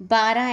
12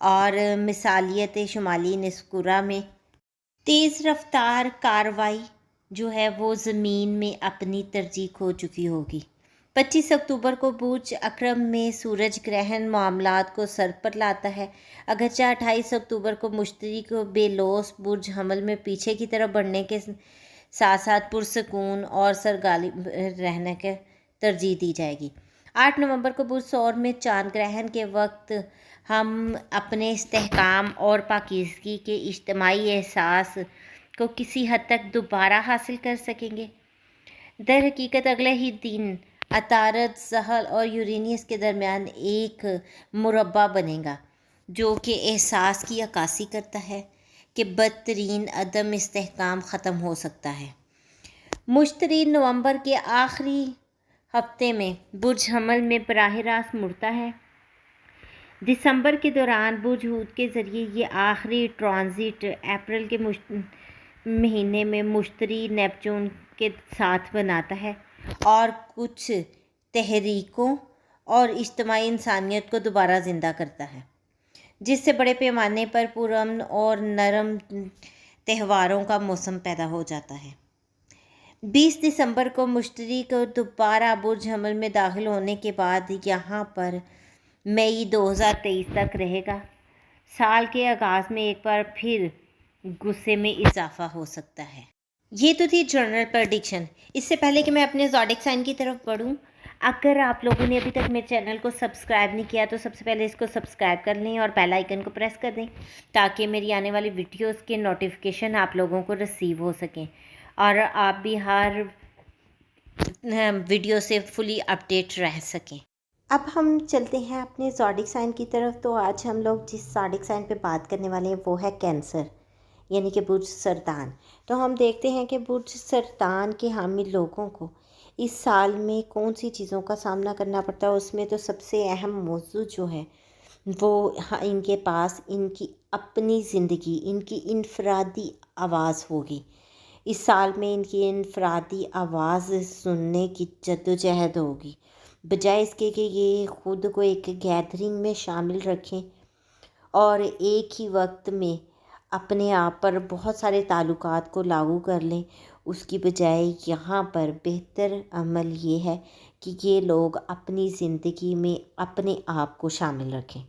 اور مثالیت شمالی نصف کرہ میں تیز رفتار کارروائی جو ہے وہ زمین میں اپنی ترجیح کھو چکی ہوگی۔ 25 اکتوبر کو برج اکرم میں سورج گرہن معاملات کو سر پر لاتا ہے، اگرچہ 28 اکتوبر کو مشتری کو بے لوث برج حمل میں پیچھے کی طرف بڑھنے کے ساتھ ساتھ پرسکون اور سرغالب رہنے کے ترجیح دی جائے گی۔ 8 نومبر کو برج ثور میں چاند گرہن کے وقت ہم اپنے استحکام اور پاکیزگی کے اجتماعی احساس کو کسی حد تک دوبارہ حاصل کر سکیں گے۔ در حقیقت اگلے ہی دن عطارد، زحل اور یورینیس کے درمیان ایک مربع بنے گا جو کہ احساس کی عکاسی کرتا ہے کہ بدترین عدم استحکام ختم ہو سکتا ہے۔ مشتری نومبر کے آخری ہفتے میں برج حمل میں براہ راست مڑتا ہے۔ دسمبر کے دوران برج حوت کے ذریعے یہ آخری ٹرانزٹ اپریل کے مہینے میں مشتری نیپچون کے ساتھ بناتا ہے اور کچھ تحریکوں اور اجتماعی انسانیت کو دوبارہ زندہ کرتا ہے، جس سے بڑے پیمانے پر پرامن اور نرم تہواروں کا موسم پیدا ہو جاتا ہے۔ 20 دسمبر کو مشتری کو دوبارہ برج حمل میں داخل ہونے کے بعد یہاں پر مئی 2023 تک رہے گا۔ سال کے آغاز میں ایک بار پھر غصے میں اضافہ ہو سکتا ہے۔ یہ تو تھی جنرل پریڈکشن۔ اس سے پہلے کہ میں اپنے زوڈک سائن کی طرف بڑھوں، اگر آپ لوگوں نے ابھی تک میرے چینل کو سبسکرائب نہیں کیا تو سب سے پہلے اس کو سبسکرائب کر لیں اور بیل آئیکن کو پریس کر دیں تاکہ میری آنے والی ویڈیوز کے نوٹیفیکیشن آپ لوگوں کو ریسیو ہو سکیں اور آپ بھی ہر ویڈیو سے فلی اپڈیٹ رہ سکیں۔ اب ہم چلتے ہیں اپنے زوڈک سائن کی طرف۔ تو آج ہم لوگ جس زوڈک سائن پہ بات کرنے والے ہیں وہ ہے کینسر، یعنی کہ برج سرطان۔ تو ہم دیکھتے ہیں کہ برج سرطان کے حامل لوگوں کو اس سال میں کون سی چیزوں کا سامنا کرنا پڑتا ہے۔ اس میں تو سب سے اہم موضوع جو ہے وہ ان کے پاس ان کی اپنی زندگی، ان کی انفرادی آواز ہوگی۔ اس سال میں ان کی انفرادی آواز سننے کی جدوجہد ہوگی، بجائے اس کے کہ یہ خود کو ایک گیدرنگ میں شامل رکھیں اور ایک ہی وقت میں اپنے آپ پر بہت سارے تعلقات کو لاگو کر لیں۔ اس کی بجائے یہاں پر بہتر عمل یہ ہے کہ یہ لوگ اپنی زندگی میں اپنے آپ کو شامل رکھیں۔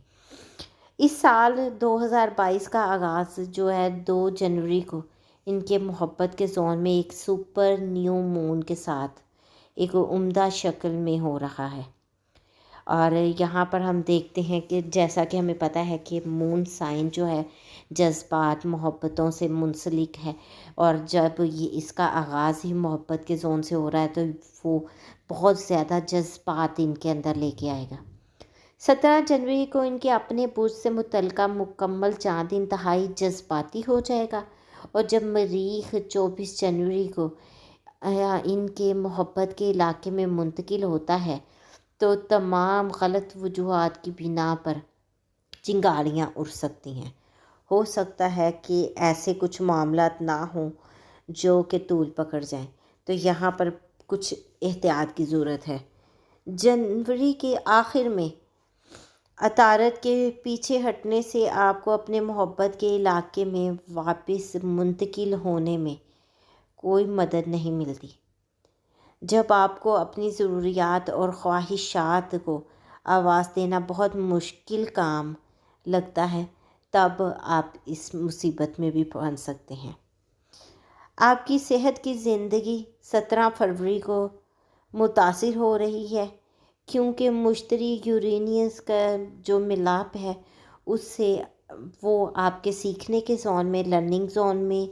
اس سال 2022 کا آغاز جو ہے 2 جنوری کو ان کے محبت کے زون میں ایک سپر نیو مون کے ساتھ ایک عمدہ شکل میں ہو رہا ہے۔ اور یہاں پر ہم دیکھتے ہیں کہ جیسا کہ ہمیں پتہ ہے کہ مون سائن جو ہے جذبات، محبتوں سے منسلک ہے، اور جب یہ اس کا آغاز ہی محبت کے زون سے ہو رہا ہے تو وہ بہت زیادہ جذبات ان کے اندر لے کے آئے گا۔ 17 جنوری کو ان کے اپنے برج سے متعلقہ مکمل چاند انتہائی جذباتی ہو جائے گا، اور جب مریخ 24 جنوری کو ان کے محبت کے علاقے میں منتقل ہوتا ہے تو تمام غلط وجوہات کی بنا پر چنگاریاں اڑ سکتی ہیں۔ ہو سکتا ہے کہ ایسے کچھ معاملات نہ ہوں جو کہ طول پکڑ جائیں، تو یہاں پر کچھ احتیاط کی ضرورت ہے۔ جنوری کے آخر میں عطارد کے پیچھے ہٹنے سے آپ کو اپنے محبت کے علاقے میں واپس منتقل ہونے میں کوئی مدد نہیں ملتی۔ جب آپ کو اپنی ضروریات اور خواہشات کو آواز دینا بہت مشکل کام لگتا ہے، تب آپ اس مصیبت میں بھی پھنس سکتے ہیں۔ آپ کی صحت کی زندگی 17 فروری کو متاثر ہو رہی ہے، کیونکہ مشتری یورینیس کا جو ملاپ ہے اس سے وہ آپ کے سیکھنے کے زون میں، لرننگ زون میں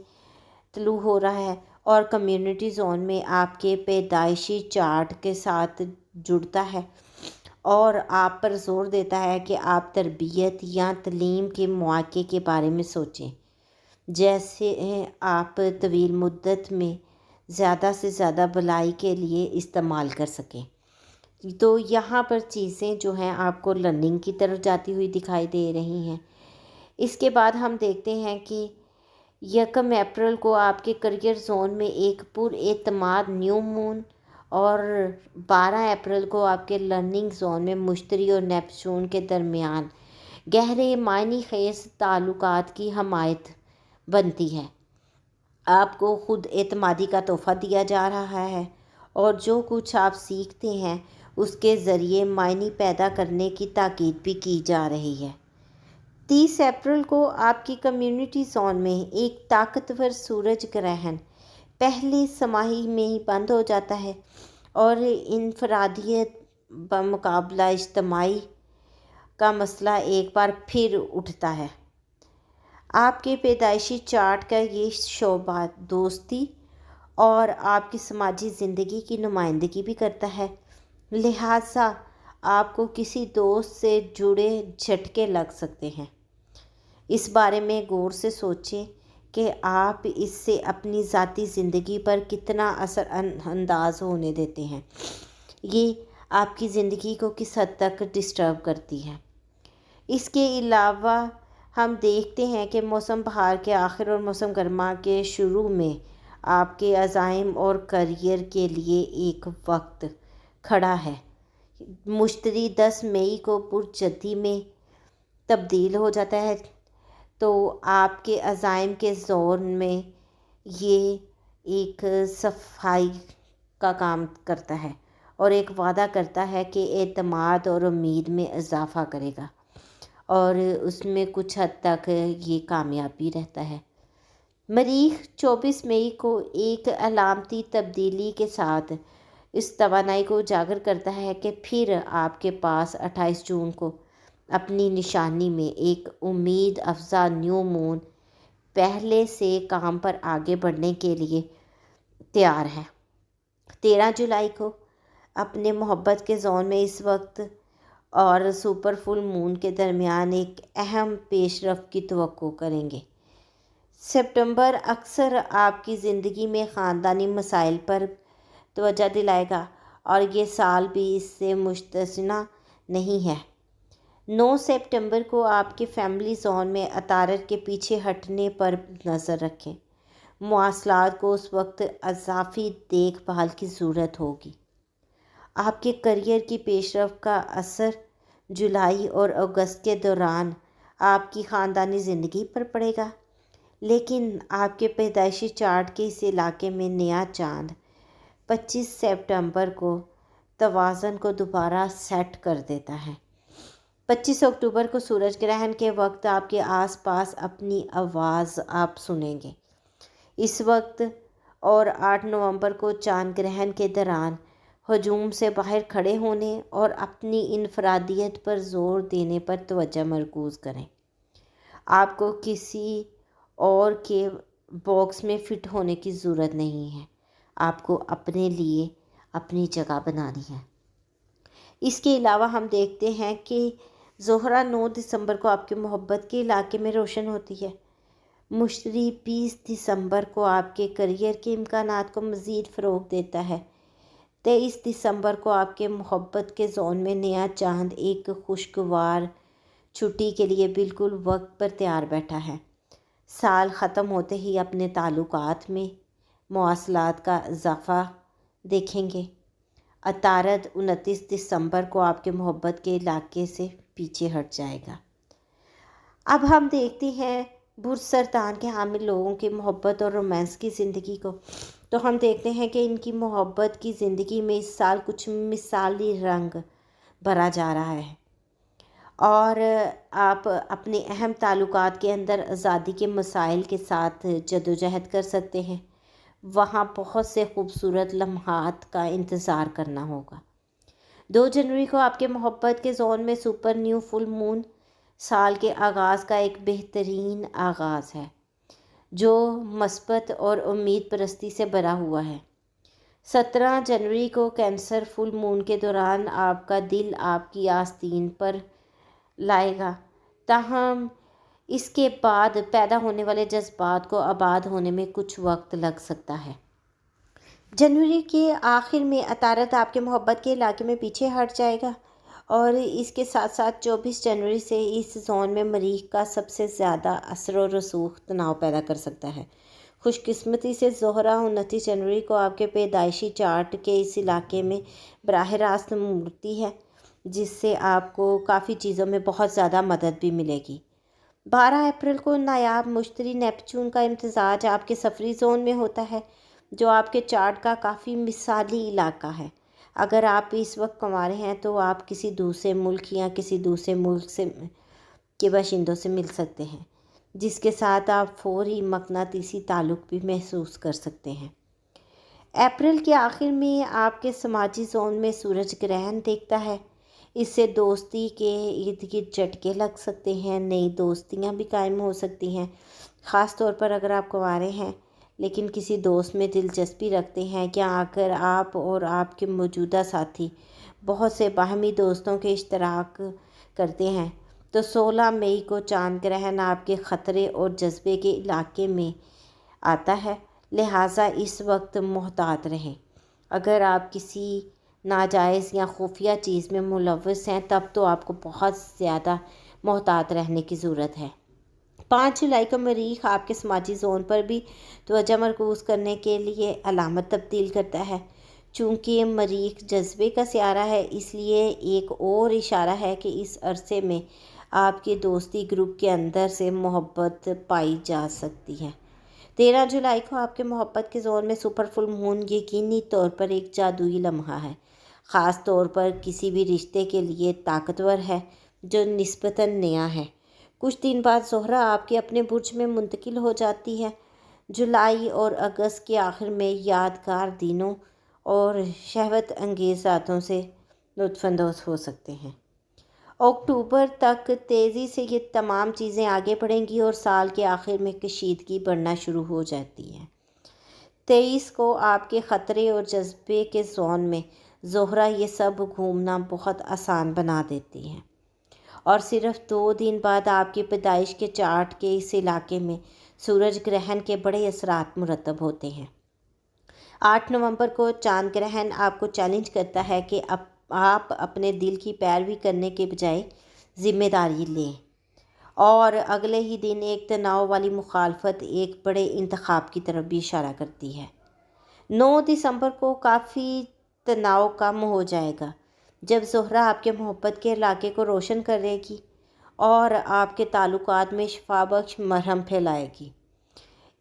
طلوع ہو رہا ہے، اور کمیونٹی زون میں آپ کے پیدائشی چارٹ کے ساتھ جڑتا ہے اور آپ پر زور دیتا ہے کہ آپ تربیت یا تعلیم کے مواقع کے بارے میں سوچیں، جیسے آپ طویل مدت میں زیادہ سے زیادہ بھلائی کے لیے استعمال کر سکیں۔ تو یہاں پر چیزیں جو ہیں آپ کو لرننگ کی طرف جاتی ہوئی دکھائی دے رہی ہیں۔ اس کے بعد ہم دیکھتے ہیں کہ 1 اپریل کو آپ کے کریئر زون میں ایک پر اعتماد نیو مون، اور 12 اپریل کو آپ کے لرننگ زون میں مشتری اور نیپچون کے درمیان گہرے معنی خیز تعلقات کی حمایت بنتی ہے۔ آپ کو خود اعتمادی کا تحفہ دیا جا رہا ہے اور جو کچھ آپ سیکھتے ہیں اس کے ذریعے معنی پیدا کرنے کی تاکید بھی کی جا رہی ہے۔ 30 اپریل کو آپ کی کمیونٹی زون میں ایک طاقتور سورج گرہن پہلی سماہی میں ہی بند ہو جاتا ہے اور انفرادیت بمقابلہ اجتماعی کا مسئلہ ایک بار پھر اٹھتا ہے۔ آپ کے پیدائشی چارٹ کا یہ شعبہ دوستی اور آپ کی سماجی زندگی کی نمائندگی بھی کرتا ہے، لہٰذا آپ کو کسی دوست سے جڑے جھٹکے لگ سکتے ہیں۔ اس بارے میں غور سے سوچیں کہ آپ اس سے اپنی ذاتی زندگی پر کتنا اثر انداز ہونے دیتے ہیں۔ یہ آپ کی زندگی کو کس حد تک ڈسٹرب کرتی ہے۔ اس کے علاوہ ہم دیکھتے ہیں کہ موسم بہار کے آخر اور موسم گرما کے شروع میں آپ کے عزائم اور کیریئر کے لیے ایک وقت کھڑا ہے۔ مشتری 10 مئی کو پرجدی میں تبدیل ہو جاتا ہے، تو آپ کے عزائم کے زون میں یہ ایک صفائی کا کام کرتا ہے اور ایک وعدہ کرتا ہے کہ اعتماد اور امید میں اضافہ کرے گا، اور اس میں کچھ حد تک یہ کامیاب بھی رہتا ہے۔ مریخ 24 مئی کو ایک علامتی تبدیلی کے ساتھ اس توانائی کو اجاگر کرتا ہے کہ پھر آپ کے پاس 28 جون کو اپنی نشانی میں ایک امید افزا نیو مون پہلے سے کام پر آگے بڑھنے کے لیے تیار ہے۔ 13 جولائی کو اپنے محبت کے زون میں اس وقت اور سپر فل مون کے درمیان ایک اہم پیش رفت کی توقع کریں گے۔ ستمبر اکثر آپ کی زندگی میں خاندانی مسائل پر توجہ دلائے گا اور یہ سال بھی اس سے مستثنیٰ نہیں ہے۔ 9 ستمبر کو آپ کے فیملی زون میں عطارد کے پیچھے ہٹنے پر نظر رکھیں۔ مواصلات کو اس وقت اضافی دیکھ بھال کی ضرورت ہوگی۔ آپ کے کیریئر کی پیش رفت کا اثر جولائی اور اگست کے دوران آپ کی خاندانی زندگی پر پڑے گا، لیکن آپ کے پیدائشی چارٹ کے اس علاقے میں نیا چاند 25 ستمبر کو توازن کو دوبارہ سیٹ کر دیتا ہے۔ 25 اکتوبر کو سورج گرہن کے وقت آپ کے آس پاس اپنی آواز آپ سنیں گے۔ اس وقت اور 8 نومبر کو چاند گرہن کے دوران ہجوم سے باہر کھڑے ہونے اور اپنی انفرادیت پر زور دینے پر توجہ مرکوز کریں۔ آپ کو کسی اور کے باکس میں فٹ ہونے کی ضرورت نہیں ہے، آپ کو اپنے لیے اپنی جگہ بنانی ہے۔ اس کے علاوہ ہم دیکھتے ہیں کہ زہرہ 9 دسمبر کو آپ کے محبت کے علاقے میں روشن ہوتی ہے۔ مشتری 20 دسمبر کو آپ کے کیریئر کے امکانات کو مزید فروغ دیتا ہے۔ 23 دسمبر کو آپ کے محبت کے زون میں نیا چاند ایک خوشگوار چھٹی کے لیے بالکل وقت پر تیار بیٹھا ہے۔ سال ختم ہوتے ہی اپنے تعلقات میں مواصلات کا اضافہ دیکھیں گے۔ عطارد 29 دسمبر کو آپ کے محبت کے علاقے سے پیچھے ہٹ جائے گا۔ اب ہم دیکھتے ہیں برج سرطان کے حامل لوگوں کی محبت اور رومانس کی زندگی کو، تو ہم دیکھتے ہیں کہ ان کی محبت کی زندگی میں اس سال کچھ مثالی رنگ بھرا جا رہا ہے، اور آپ اپنے اہم تعلقات کے اندر آزادی کے مسائل کے ساتھ جدوجہد کر سکتے ہیں۔ وہاں بہت سے خوبصورت لمحات کا انتظار کرنا ہوگا۔ 2 جنوری کو آپ کے محبت کے زون میں سپر نیو فل مون سال کے آغاز کا ایک بہترین آغاز ہے جو مثبت اور امید پرستی سے بھرا ہوا ہے۔ 17 جنوری کو کینسر فل مون کے دوران آپ کا دل آپ کی آستین پر لائے گا، تاہم اس کے بعد پیدا ہونے والے جذبات کو آباد ہونے میں کچھ وقت لگ سکتا ہے۔ جنوری کے آخر میں عطارد آپ کے محبت کے علاقے میں پیچھے ہٹ جائے گا، اور اس کے ساتھ ساتھ 24 جنوری سے اس زون میں مریخ کا سب سے زیادہ اثر و رسوخ تناؤ پیدا کر سکتا ہے۔ خوش قسمتی سے زہرہ 29 جنوری کو آپ کے پیدائشی چارٹ کے اس علاقے میں براہ راست مڑتی ہے، جس سے آپ کو کافی چیزوں میں بہت زیادہ مدد بھی ملے گی۔ 12 اپریل کو نایاب مشتری نیپچون کا امتزاج آپ کے سفری زون میں ہوتا ہے، جو آپ کے چارٹ کا کافی مثالی علاقہ ہے۔ اگر آپ اس وقت کنوارے ہیں تو آپ کسی دوسرے ملک یا کسی دوسرے ملک کے باشندوں سے مل سکتے ہیں، جس کے ساتھ آپ فوری مقناطیسی تعلق بھی محسوس کر سکتے ہیں۔ اپریل کے آخر میں آپ کے سماجی زون میں سورج گرہن دیکھتا ہے۔ اس سے دوستی کے ارد گرد جھٹکے لگ سکتے ہیں، نئی دوستیاں بھی قائم ہو سکتی ہیں، خاص طور پر اگر آپ کنوارے ہیں لیکن کسی دوست میں دلچسپی رکھتے ہیں، یا اگر آپ اور آپ کے موجودہ ساتھی بہت سے باہمی دوستوں کے اشتراک کرتے ہیں، تو 16 مئی کو چاند گرہن آپ کے خطرے اور جذبے کے علاقے میں آتا ہے، لہٰذا اس وقت محتاط رہیں۔ اگر آپ کسی ناجائز یا خفیہ چیز میں ملوث ہیں تب تو آپ کو بہت زیادہ محتاط رہنے کی ضرورت ہے۔ 5 جولائی کو مریخ آپ کے سماجی زون پر بھی توجہ مرکوز کرنے کے لیے علامت تبدیل کرتا ہے۔ چونکہ مریخ جذبے کا سیارہ ہے، اس لیے ایک اور اشارہ ہے کہ اس عرصے میں آپ کے دوستی گروپ کے اندر سے محبت پائی جا سکتی ہے۔ 13 جولائی کو آپ کے محبت کے زون میں سپر فل مون یقینی طور پر ایک جادوئی لمحہ ہے، خاص طور پر کسی بھی رشتے کے لیے طاقتور ہے جو نسبتاً نیا ہے۔ کچھ دن بعد زہرہ آپ کے اپنے برج میں منتقل ہو جاتی ہے۔ جولائی اور اگست کے آخر میں یادگار دنوں اور شہوت انگیز راتوں سے لطف اندوز ہو سکتے ہیں۔ اکتوبر تک تیزی سے یہ تمام چیزیں آگے بڑھیں گی اور سال کے آخر میں کشیدگی بڑھنا شروع ہو جاتی ہے۔ 23 کو آپ کے خطرے اور جذبے کے زون میں زہرہ یہ سب گھومنا بہت آسان بنا دیتی ہے، اور صرف 2 دن بعد آپ کی پیدائش کے چارٹ کے اس علاقے میں سورج گرہن کے بڑے اثرات مرتب ہوتے ہیں۔ 8 نومبر کو چاند گرہن آپ کو چیلنج کرتا ہے کہ آپ اپنے دل کی پیروی کرنے کے بجائے ذمہ داری لیں، اور اگلے ہی دن ایک تناؤ والی مخالفت ایک بڑے انتخاب کی طرف بھی اشارہ کرتی ہے۔ 9 دسمبر کو کافی تناؤ کم ہو جائے گا جب زہرہ آپ کے محبت کے علاقے کو روشن کرے گی اور آپ کے تعلقات میں شفا بخش مرہم پھیلائے گی۔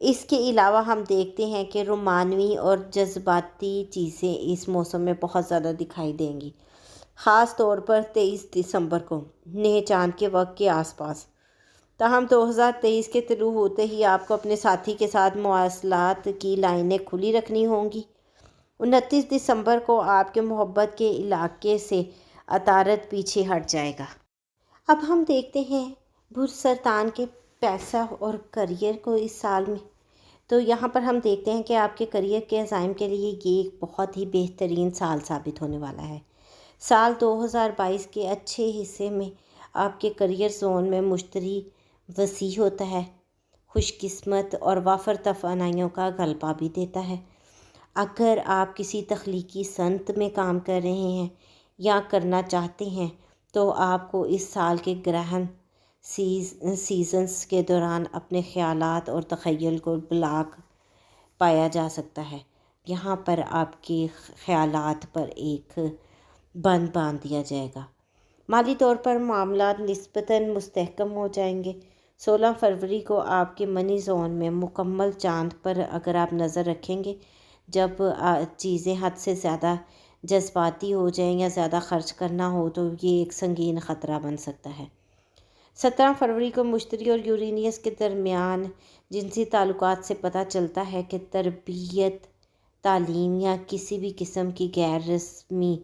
اس کے علاوہ ہم دیکھتے ہیں کہ رومانوی اور جذباتی چیزیں اس موسم میں بہت زیادہ دکھائی دیں گی، خاص طور پر 23 دسمبر کو نئے چاند کے وقت کے آس پاس۔ تاہم 2023 کے طلوع ہوتے ہی آپ کو اپنے ساتھی کے ساتھ مواصلات کی لائنیں کھلی رکھنی ہوں گی۔ 29 دسمبر کو آپ کے محبت کے علاقے سے عطارد پیچھے ہٹ جائے گا۔ اب ہم دیکھتے ہیں برج سرطان کے پیسہ اور کریئر کو اس سال میں۔ تو یہاں پر ہم دیکھتے ہیں کہ آپ کے کریئر کے عزائم کے لیے یہ ایک بہت ہی بہترین سال ثابت ہونے والا ہے۔ سال 2022 کے اچھے حصے میں آپ کے کریئر زون میں مشتری وسیع ہوتا ہے، خوش قسمت اور وافر توانائیوں کا غلبہ بھی دیتا ہے۔ اگر آپ کسی تخلیقی صنعت میں کام کر رہے ہیں یا کرنا چاہتے ہیں تو آپ کو اس سال کے گرہن سیزنز کے دوران اپنے خیالات اور تخیل کو بلاک پایا جا سکتا ہے۔ یہاں پر آپ کے خیالات پر ایک بند باندھ دیا جائے گا۔ مالی طور پر معاملات نسبتاً مستحکم ہو جائیں گے۔ 16 فروری کو آپ کے منی زون میں مکمل چاند پر اگر آپ نظر رکھیں گے، جب چیزیں حد سے زیادہ جذباتی ہو جائیں یا زیادہ خرچ کرنا ہو تو یہ ایک سنگین خطرہ بن سکتا ہے۔ 17 فروری کو مشتری اور یورینیس کے درمیان جنسی تعلقات سے پتہ چلتا ہے کہ تربیت، تعلیم یا کسی بھی قسم کی غیر رسمی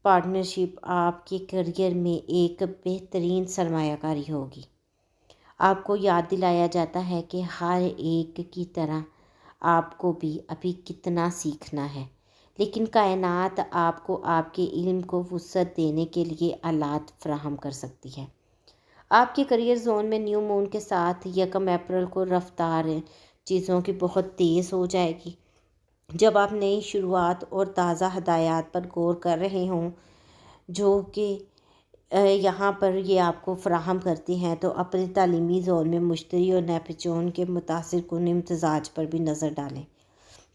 پارٹنرشپ آپ کے کریئر میں ایک بہترین سرمایہ کاری ہوگی۔ آپ کو یاد دلایا جاتا ہے کہ ہر ایک کی طرح آپ کو بھی ابھی کتنا سیکھنا ہے، لیکن کائنات آپ کو آپ کے علم کو وسعت دینے کے لیے آلات فراہم کر سکتی ہے۔ آپ کے کریئر زون میں نیو مون کے ساتھ 1 اپریل کو رفتار چیزوں کی بہت تیز ہو جائے گی۔ جب آپ نئی شروعات اور تازہ ہدایات پر غور کر رہے ہوں جو کہ یہاں پر یہ آپ کو فراہم کرتی ہیں، تو اپنے تعلیمی زون میں مشتری اور نیپچون کے متاثر کن امتزاج پر بھی نظر ڈالیں۔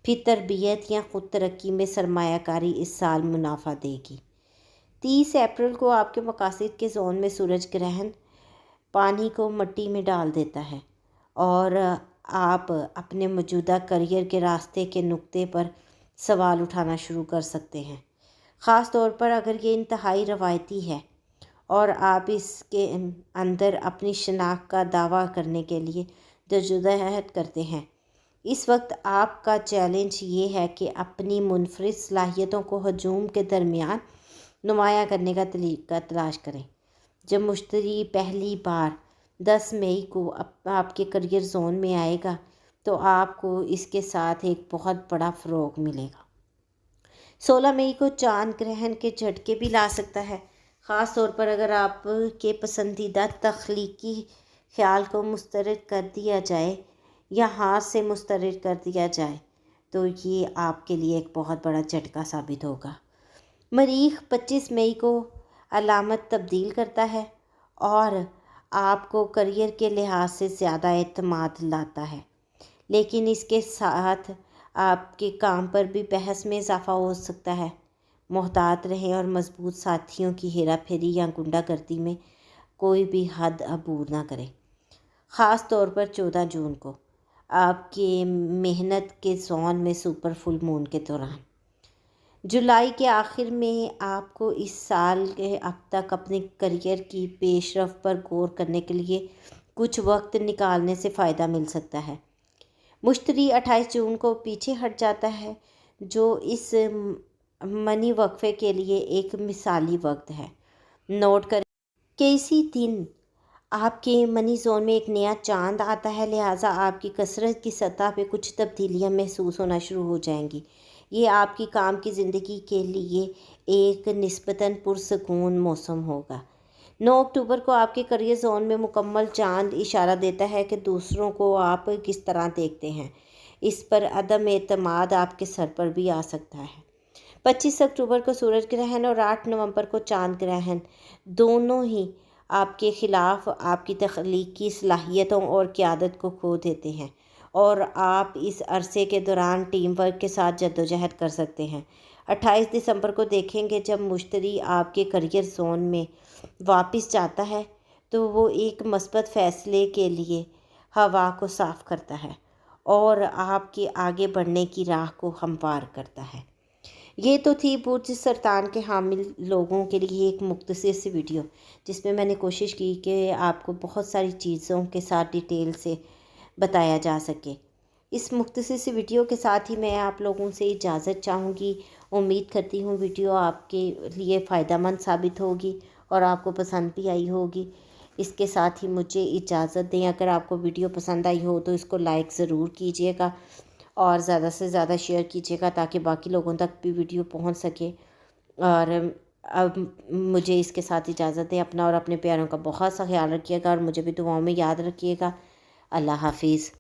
پھر تربیت یا خود ترقی میں سرمایہ کاری اس سال منافع دے گی۔ 30 اپریل کو آپ کے مقاصد کے زون میں سورج گرہن پانی کو مٹی میں ڈال دیتا ہے اور آپ اپنے موجودہ کریئر کے راستے کے نقطے پر سوال اٹھانا شروع کر سکتے ہیں، خاص طور پر اگر یہ انتہائی روایتی ہے اور آپ اس کے اندر اپنی شناخت کا دعویٰ کرنے کے لیے جدوجہد کرتے ہیں۔ اس وقت آپ کا چیلنج یہ ہے کہ اپنی منفرد صلاحیتوں کو ہجوم کے درمیان نمایاں کرنے کا طریقہ تلاش کریں۔ جب مشتری پہلی بار 10 مئی کو آپ کے کریئر زون میں آئے گا تو آپ کو اس کے ساتھ ایک بہت بڑا فروغ ملے گا۔ 16 مئی کو چاند گرہن کے جھٹکے بھی لا سکتا ہے، خاص طور پر اگر آپ کے پسندیدہ تخلیقی خیال کو مسترد کر دیا جائے یا ہاتھ سے مسترد کر دیا جائے تو یہ آپ کے لیے ایک بہت بڑا جھٹکا ثابت ہوگا۔ مریخ 25 مئی کو علامت تبدیل کرتا ہے اور آپ کو کریئر کے لحاظ سے زیادہ اعتماد لاتا ہے، لیکن اس کے ساتھ آپ کے کام پر بھی بحث میں اضافہ ہو سکتا ہے۔ محتاط رہیں اور مضبوط ساتھیوں کی ہیرا پھیری یا غنڈہ گردی میں کوئی بھی حد عبور نہ کریں، خاص طور پر 14 جون کو آپ کے محنت کے زون میں سپر فل مون کے دوران۔ جولائی کے آخر میں آپ کو اس سال کے اب تک اپنے کریئر کی پیش رفت پر غور کرنے کے لیے کچھ وقت نکالنے سے فائدہ مل سکتا ہے۔ مشتری 28 جون کو پیچھے ہٹ جاتا ہے، جو اس منی وقفے کے لیے ایک مثالی وقت ہے۔ نوٹ کریں کہ اسی دن آپ کے منی زون میں ایک نیا چاند آتا ہے، لہٰذا آپ کی کثرت کی سطح پہ کچھ تبدیلیاں محسوس ہونا شروع ہو جائیں گی۔ یہ آپ کی کام کی زندگی کے لیے ایک نسبتاً پرسکون موسم ہوگا۔ 9 اکتوبر کو آپ کے کریئر زون میں مکمل چاند اشارہ دیتا ہے کہ دوسروں کو آپ کس طرح دیکھتے ہیں۔ اس پر عدم اعتماد آپ کے سر پر بھی آ سکتا ہے۔ 25 اکتوبر کو سورج گرہن اور 8 نومبر کو چاند گرہن دونوں ہی آپ کے خلاف آپ کی تخلیقی صلاحیتوں اور قیادت کو کھو دیتے ہیں اور آپ اس عرصے کے دوران ٹیم ورک کے ساتھ جدوجہد کر سکتے ہیں۔ 28 دسمبر کو دیکھیں گے جب مشتری آپ کے کریئر زون میں واپس جاتا ہے تو وہ ایک مثبت فیصلے کے لیے ہوا کو صاف کرتا ہے اور آپ کے آگے بڑھنے کی راہ کو ہموار کرتا ہے۔ یہ تو تھی برج سرطان کے حامل لوگوں کے لیے ایک مختصر سی ویڈیو، جس میں میں نے کوشش کی کہ آپ کو بہت ساری چیزوں کے ساتھ ڈیٹیل سے بتایا جا سکے۔ اس مختصر سی ویڈیو کے ساتھ ہی میں آپ لوگوں سے اجازت چاہوں گی۔ امید کرتی ہوں ویڈیو آپ کے لیے فائدہ مند ثابت ہوگی اور آپ کو پسند بھی آئی ہوگی۔ اس کے ساتھ ہی مجھے اجازت دیں، اگر آپ کو ویڈیو پسند آئی ہو تو اس کو لائک ضرور کیجیے گا اور زیادہ سے زیادہ شیئر کیجیے گا تاکہ باقی لوگوں تک بھی ویڈیو پہنچ سکے۔ اور اب مجھے اس کے ساتھ اجازت دیں، اپنا اور اپنے پیاروں کا بہت سا خیال رکھیے گا اور مجھے بھی دعاؤں میں یاد رکھیے گا۔ اللہ حافظ۔